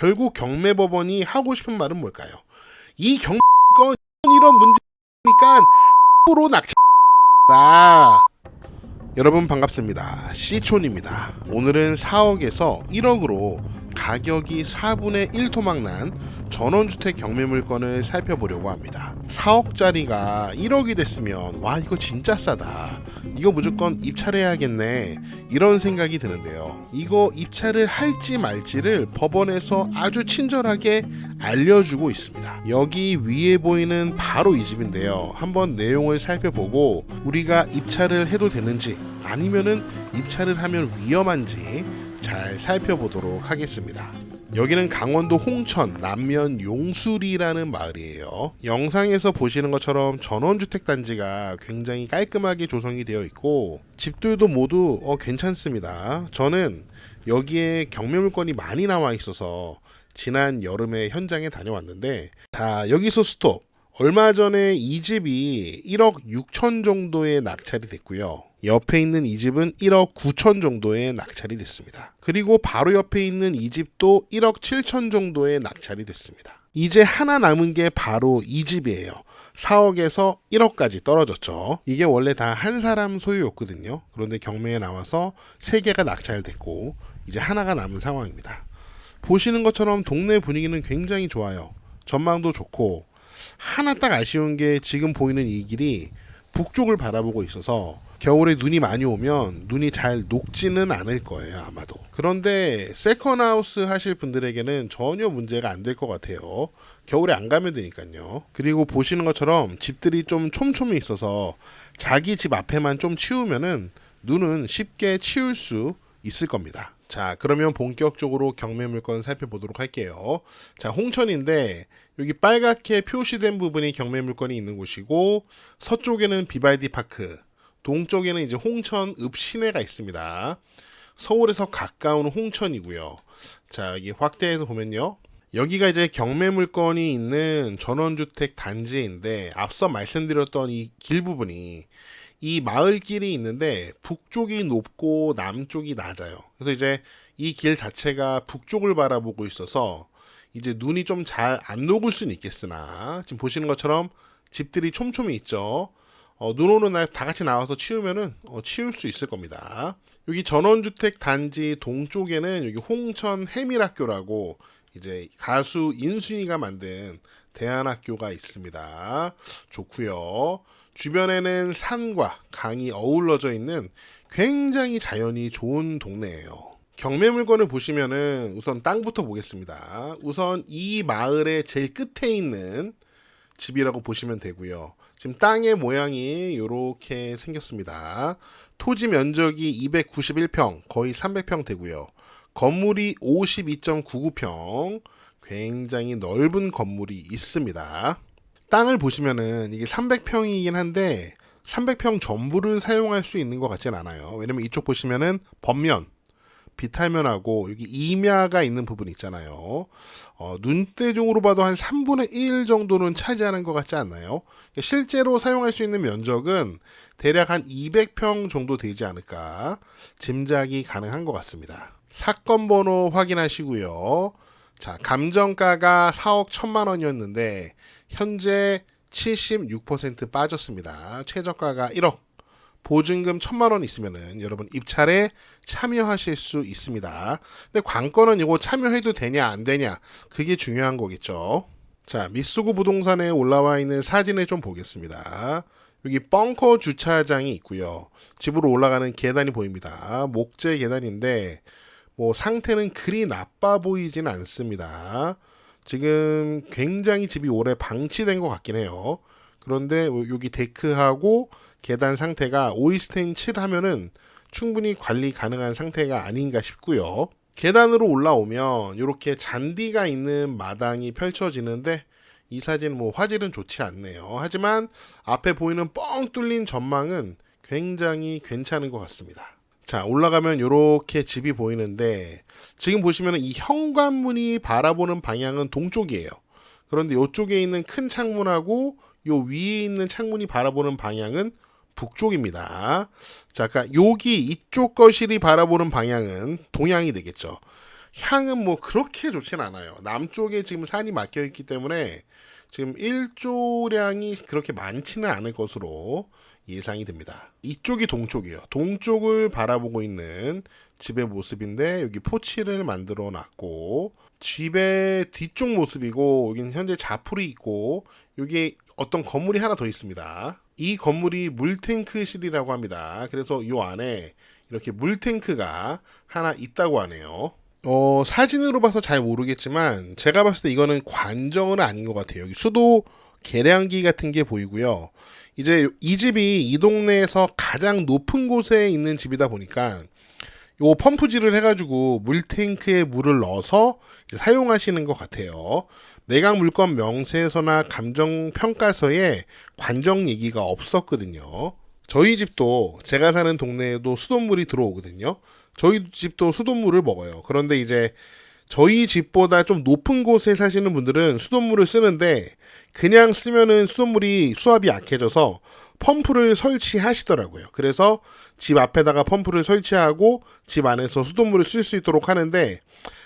결국 경매법원이 하고 싶은 말은 뭘까요? 이 경매권 이런 문제니까 으로 낙찰라. 여러분 반갑습니다. C촌입니다. 오늘은 4억에서 1억으로 가격이 4분의 1 토막난 전원주택 경매물건을 살펴보려고 합니다. 4억짜리가 1억이 됐으면 와 이거 진짜 싸다, 이거 무조건 입찰해야겠네, 이런 생각이 드는데요. 이거 입찰을 할지 말지를 법원에서 아주 친절하게 알려주고 있습니다. 여기 위에 보이는 바로 이 집인데요. 한번 내용을 살펴보고 우리가 입찰을 해도 되는지 아니면은 입찰을 하면 위험한지 잘 살펴보도록 하겠습니다. 여기는 강원도 홍천 남면 용수리라는 마을이에요. 영상에서 보시는 것처럼 전원주택 단지가 굉장히 깔끔하게 조성이 되어 있고 집들도 모두 괜찮습니다. 저는 여기에 경매물건이 많이 나와 있어서 지난 여름에 현장에 다녀왔는데, 자 여기서 스톱. 얼마 전에 이 집이 1억 6천 정도에 낙찰이 됐고요. 옆에 있는 이 집은 1억 9천 정도에 낙찰이 됐습니다. 그리고 바로 옆에 있는 이 집도 1억 7천 정도에 낙찰이 됐습니다. 이제 하나 남은 게 바로 이 집이에요. 4억에서 1억까지 떨어졌죠. 이게 원래 다 한 사람 소유였거든요. 그런데 경매에 나와서 3개가 낙찰됐고 이제 하나가 남은 상황입니다. 보시는 것처럼 동네 분위기는 굉장히 좋아요. 전망도 좋고, 하나 딱 아쉬운 게 지금 보이는 이 길이 북쪽을 바라보고 있어서 겨울에 눈이 많이 오면 눈이 잘 녹지는 않을 거예요, 아마도. 그런데 세컨하우스 하실 분들에게는 전혀 문제가 안 될 것 같아요. 겨울에 안 가면 되니까요. 그리고 보시는 것처럼 집들이 좀 촘촘히 있어서 자기 집 앞에만 좀 치우면은 눈은 쉽게 치울 수 있을 겁니다. 자, 그러면 본격적으로 경매 물건 살펴보도록 할게요. 자, 홍천인데 여기 빨갛게 표시된 부분이 경매 물건이 있는 곳이고, 서쪽에는 비발디 파크, 동쪽에는 이제 홍천 읍 시내가 있습니다. 서울에서 가까운 홍천이고요. 자, 여기 확대해서 보면요. 여기가 이제 경매 물건이 있는 전원주택 단지인데, 앞서 말씀드렸던 이 길 부분이 이 마을길이 있는데 북쪽이 높고 남쪽이 낮아요. 그래서 이제 이 길 자체가 북쪽을 바라보고 있어서 이제 눈이 좀 잘 안 녹을 수는 있겠으나, 지금 보시는 것처럼 집들이 촘촘히 있죠. 눈 오는 날 다 같이 나와서 치우면은 치울 수 있을 겁니다. 여기 전원주택 단지 동쪽에는 여기 홍천 해밀학교라고 이제 가수 인순이가 만든 대안학교가 있습니다. 좋고요. 주변에는 산과 강이 어우러져 있는 굉장히 자연이 좋은 동네예요. 경매 물건을 보시면은 우선 땅부터 보겠습니다. 우선 이 마을의 제일 끝에 있는 집이라고 보시면 되고요. 지금 땅의 모양이 이렇게 생겼습니다. 토지 면적이 291평, 거의 300평 되고요. 건물이 52.99평, 굉장히 넓은 건물이 있습니다. 땅을 보시면은 이게 300평이긴 한데 300평 전부를 사용할 수 있는 것 같진 않아요. 왜냐면 이쪽 보시면은 번면, 비탈면하고 여기 임야가 있는 부분 있잖아요. 눈대중으로 봐도 한 3분의 1 정도는 차지하는 것 같지 않나요? 실제로 사용할 수 있는 면적은 대략 한 200평 정도 되지 않을까 짐작이 가능한 것 같습니다. 사건 번호 확인하시고요. 자, 감정가가 4억 1천만 원이었는데 현재 76% 빠졌습니다. 최저가가 1억. 보증금 1천만 원 있으면은 여러분 입찰에 참여하실 수 있습니다. 근데 관건은 이거 참여해도 되냐 안 되냐, 그게 중요한 거겠죠. 자, 미쓰고 부동산에 올라와 있는 사진을 좀 보겠습니다. 여기 벙커 주차장이 있고요. 집으로 올라가는 계단이 보입니다. 목재 계단인데 뭐 상태는 그리 나빠 보이진 않습니다. 지금 굉장히 집이 오래 방치된 것 같긴 해요. 그런데 여기 데크하고 계단 상태가 오일스테인 칠하면은 충분히 관리 가능한 상태가 아닌가 싶고요. 계단으로 올라오면 이렇게 잔디가 있는 마당이 펼쳐지는데 이 사진 뭐 화질은 좋지 않네요. 하지만 앞에 보이는 뻥 뚫린 전망은 굉장히 괜찮은 것 같습니다. 자, 올라가면 이렇게 집이 보이는데 지금 보시면 이 현관문이 바라보는 방향은 동쪽이에요. 그런데 이쪽에 있는 큰 창문하고 요 위에 있는 창문이 바라보는 방향은 북쪽입니다. 자, 그러니까 여기 이쪽 거실이 바라보는 방향은 동향이 되겠죠. 향은 뭐 그렇게 좋진 않아요. 남쪽에 지금 산이 막혀 있기 때문에 지금 일조량이 그렇게 많지는 않을 것으로 예상이 됩니다. 이쪽이 동쪽이에요. 동쪽을 바라보고 있는 집의 모습인데 여기 포치를 만들어 놨고 집의 뒤쪽 모습이고 여기는 현재 자풀이 있고 여기 어떤 건물이 하나 더 있습니다. 이 건물이 물탱크실이라고 합니다. 그래서 이 안에 이렇게 물탱크가 하나 있다고 하네요. 사진으로 봐서 잘 모르겠지만 제가 봤을 때 이거는 관정은 아닌 것 같아요. 여기 수도 계량기 같은 게 보이고요. 이제 이 집이 이 동네에서 가장 높은 곳에 있는 집이다 보니까 요 펌프질을 해가지고 물탱크에 물을 넣어서 이제 사용하시는 것 같아요. 매각 물건 명세서나 감정평가서에 관정 얘기가 없었거든요. 저희 집도 제가 사는 동네에도 수돗물이 들어오거든요. 저희 집도 수돗물을 먹어요. 그런데 이제 저희 집보다 좀 높은 곳에 사시는 분들은 수돗물을 쓰는데 그냥 쓰면은 수돗물이 수압이 약해져서 펌프를 설치하시더라고요. 그래서 집 앞에다가 펌프를 설치하고 집 안에서 수돗물을 쓸 수 있도록 하는데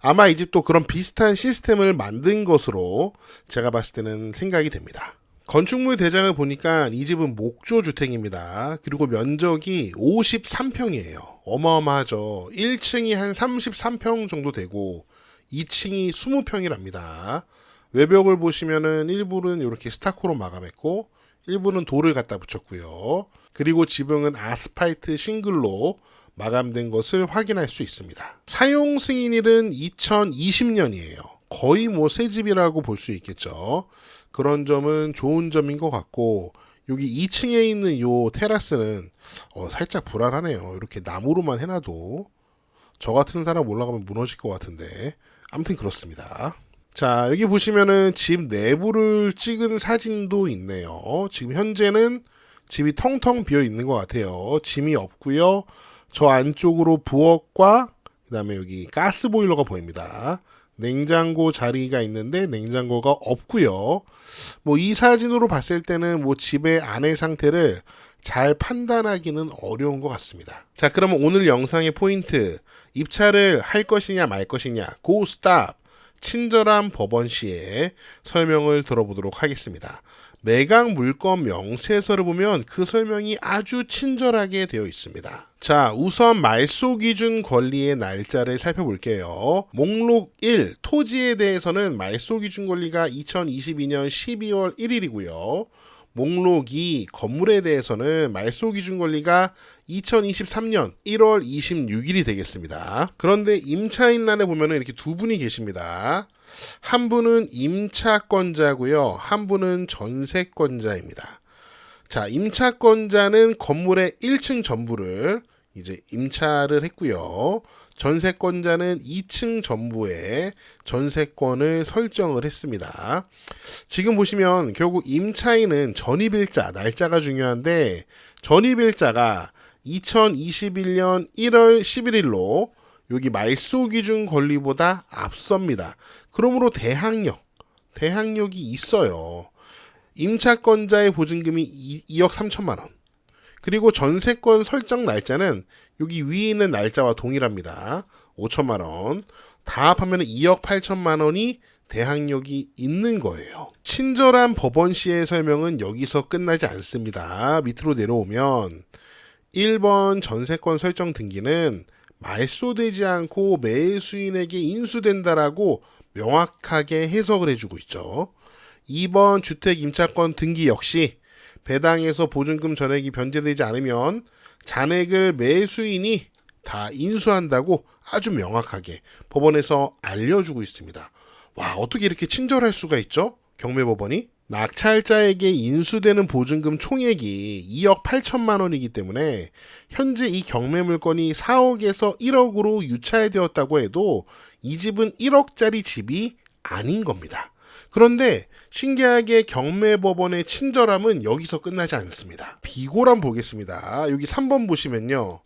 아마 이 집도 그런 비슷한 시스템을 만든 것으로 제가 봤을 때는 생각이 됩니다. 건축물 대장을 보니까 이 집은 목조 주택입니다. 그리고 면적이 53평이에요. 어마어마하죠. 1층이 한 33평 정도 되고 2층이 20평이랍니다. 외벽을 보시면은 일부는 이렇게 스타코로 마감했고 일부는 돌을 갖다 붙였고요. 그리고 지붕은 아스팔트 싱글로 마감된 것을 확인할 수 있습니다. 사용 승인일은 2020년이에요. 거의 뭐 새 집이라고 볼 수 있겠죠. 그런 점은 좋은 점인 것 같고 여기 2층에 있는 요 테라스는 살짝 불안하네요. 이렇게 나무로만 해놔도 저 같은 사람 올라가면 무너질 것 같은데 아무튼 그렇습니다. 자, 여기 보시면은 집 내부를 찍은 사진도 있네요. 지금 현재는 집이 텅텅 비어 있는 것 같아요. 짐이 없고요. 저 안쪽으로 부엌과 그다음에 여기 가스 보일러가 보입니다. 냉장고 자리가 있는데 냉장고가 없고요. 뭐 이 사진으로 봤을 때는 뭐 집의 안의 상태를 잘 판단하기는 어려운 것 같습니다. 자, 그러면 오늘 영상의 포인트, 입찰을 할 것이냐 말 것이냐, 고 스탑, 친절한 법원 시에 설명을 들어보도록 하겠습니다. 매각 물건 명세서를 보면 그 설명이 아주 친절하게 되어 있습니다. 자, 우선 말소 기준 권리의 날짜를 살펴볼게요. 목록 1, 토지에 대해서는 말소 기준 권리가 2022년 12월 1일이고요. 목록 2, 건물에 대해서는 말소 기준 권리가 2023년 1월 26일이 되겠습니다. 그런데 임차인란에 보면 이렇게 두 분이 계십니다. 한 분은 임차권자고요. 한 분은 전세권자입니다. 자, 임차권자는 건물의 1층 전부를 이제 임차를 했고요. 전세권자는 2층 전부에 전세권을 설정을 했습니다. 지금 보시면 결국 임차인은 전입일자, 날짜가 중요한데 전입일자가 2021년 1월 11일로 여기 말소 기준 권리보다 앞섭니다. 그러므로 대항력이 있어요. 임차권자의 보증금이 2억 3천만 원. 그리고 전세권 설정 날짜는 여기 위에 있는 날짜와 동일합니다. 5천만 원. 다 합하면 2억 8천만 원이 대항력이 있는 거예요. 친절한 법원 시의 설명은 여기서 끝나지 않습니다. 밑으로 내려오면 1번 전세권 설정 등기는 말소되지 않고 매수인에게 인수된다라고 명확하게 해석을 해주고 있죠. 2번 주택임차권 등기 역시 배당에서 보증금 전액이 변제되지 않으면 잔액을 매수인이 다 인수한다고 아주 명확하게 법원에서 알려주고 있습니다. 와, 어떻게 이렇게 친절할 수가 있죠? 경매법원이? 낙찰자에게 인수되는 보증금 총액이 2억 8천만 원이기 때문에 현재 이 경매 물건이 4억에서 1억으로 유찰되었다고 해도 이 집은 1억짜리 집이 아닌 겁니다. 그런데 신기하게 경매법원의 친절함은 여기서 끝나지 않습니다. 비고람 보겠습니다. 여기 3번 보시면요.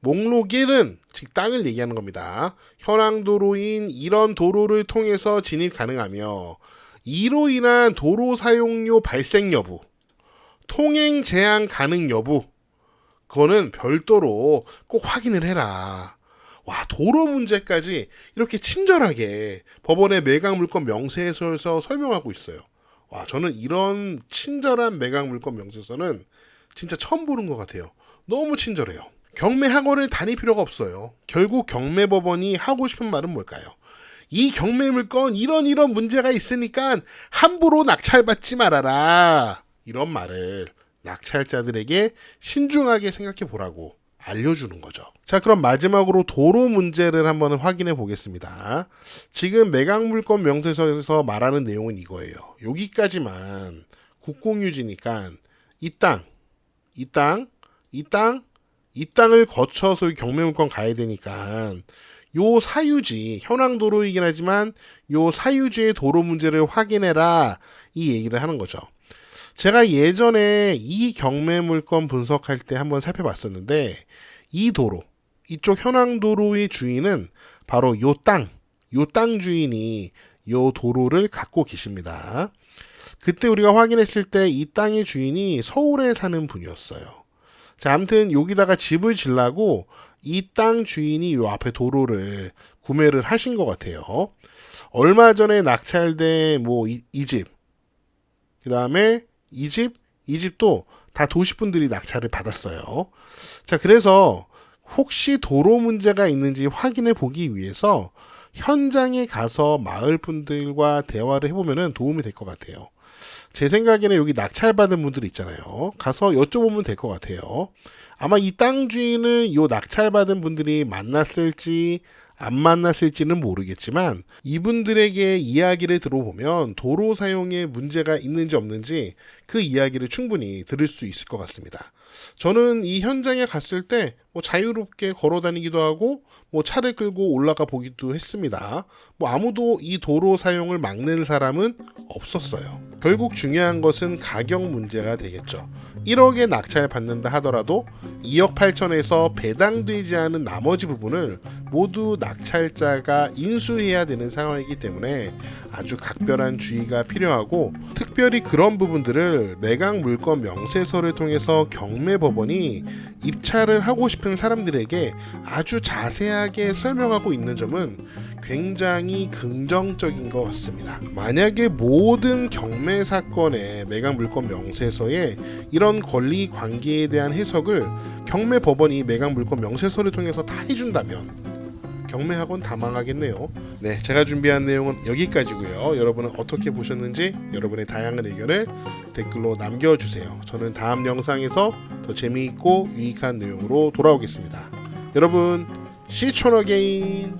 목록 1은 즉 땅을 얘기하는 겁니다. 현황도로인 이런 도로를 통해서 진입 가능하며 이로 인한 도로 사용료 발생 여부, 통행 제한 가능 여부, 그거는 별도로 꼭 확인을 해라. 와, 도로 문제까지 이렇게 친절하게 법원의 매각 물권 명세서에서 설명하고 있어요. 와, 저는 이런 친절한 매각 물권 명세서는 진짜 처음 보는 것 같아요. 너무 친절해요. 경매 학원을 다닐 필요가 없어요. 결국 경매법원이 하고 싶은 말은 뭘까요? 이 경매 물건 이런 문제가 있으니까 함부로 낙찰받지 말아라. 이런 말을 낙찰자들에게 신중하게 생각해 보라고 알려주는 거죠. 자, 그럼 마지막으로 도로 문제를 한번 확인해 보겠습니다. 지금 매각물권 명세서에서 말하는 내용은 이거예요. 여기까지만 국공유지니까 이 땅을 거쳐서 경매물권 가야 되니까 요 사유지, 현황도로이긴 하지만 요 사유지의 도로 문제를 확인해라, 이 얘기를 하는 거죠. 제가 예전에 이 경매물건 분석할 때 한번 살펴봤었는데, 이 도로, 이쪽 현황도로의 주인은 바로 요 땅 주인이 요 도로를 갖고 계십니다. 그때 우리가 확인했을 때 이 땅의 주인이 서울에 사는 분이었어요. 자, 아무튼 여기다가 집을 지려고 이 땅 주인이 요 앞에 도로를 구매를 하신 것 같아요. 얼마 전에 낙찰된 이 집, 그 다음에 이 집도 다 도시분들이 낙찰을 받았어요. 자, 그래서 혹시 도로 문제가 있는지 확인해 보기 위해서 현장에 가서 마을 분들과 대화를 해보면 도움이 될 것 같아요. 제 생각에는 여기 낙찰받은 분들 있잖아요. 가서 여쭤보면 될 것 같아요. 아마 이 땅 주인을 요 낙찰받은 분들이 만났을지 안 만났을지는 모르겠지만 이분들에게 이야기를 들어보면 도로 사용에 문제가 있는지 없는지 그 이야기를 충분히 들을 수 있을 것 같습니다. 저는 이 현장에 갔을 때 자유롭게 걸어 다니기도 하고 차를 끌고 올라가 보기도 했습니다. 아무도 이 도로 사용을 막는 사람은 없었어요. 결국 중요한 것은 가격 문제가 되겠죠. 1억에 낙찰 받는다 하더라도 2억 8천에서 배당되지 않은 나머지 부분을 모두 낙찰자가 인수해야 되는 상황이기 때문에 아주 각별한 주의가 필요하고, 특별히 그런 부분들을 매각 물건 명세서를 통해서 경매법원이 입찰을 하고 싶은 사람들에게 아주 자세하게 설명하고 있는 점은 굉장히 긍정적인 것 같습니다. 만약에 모든 경매 사건의 매각 물건 명세서에 이런 권리 관계에 대한 해석을 경매법원이 매각 물건 명세서를 통해서 다 해준다면 경매학원 다 망하겠네요. 네, 제가 준비한 내용은 여기까지고요. 여러분은 어떻게 보셨는지 여러분의 다양한 의견을 댓글로 남겨주세요. 저는 다음 영상에서 더 재미있고 유익한 내용으로 돌아오겠습니다. 여러분, See you again.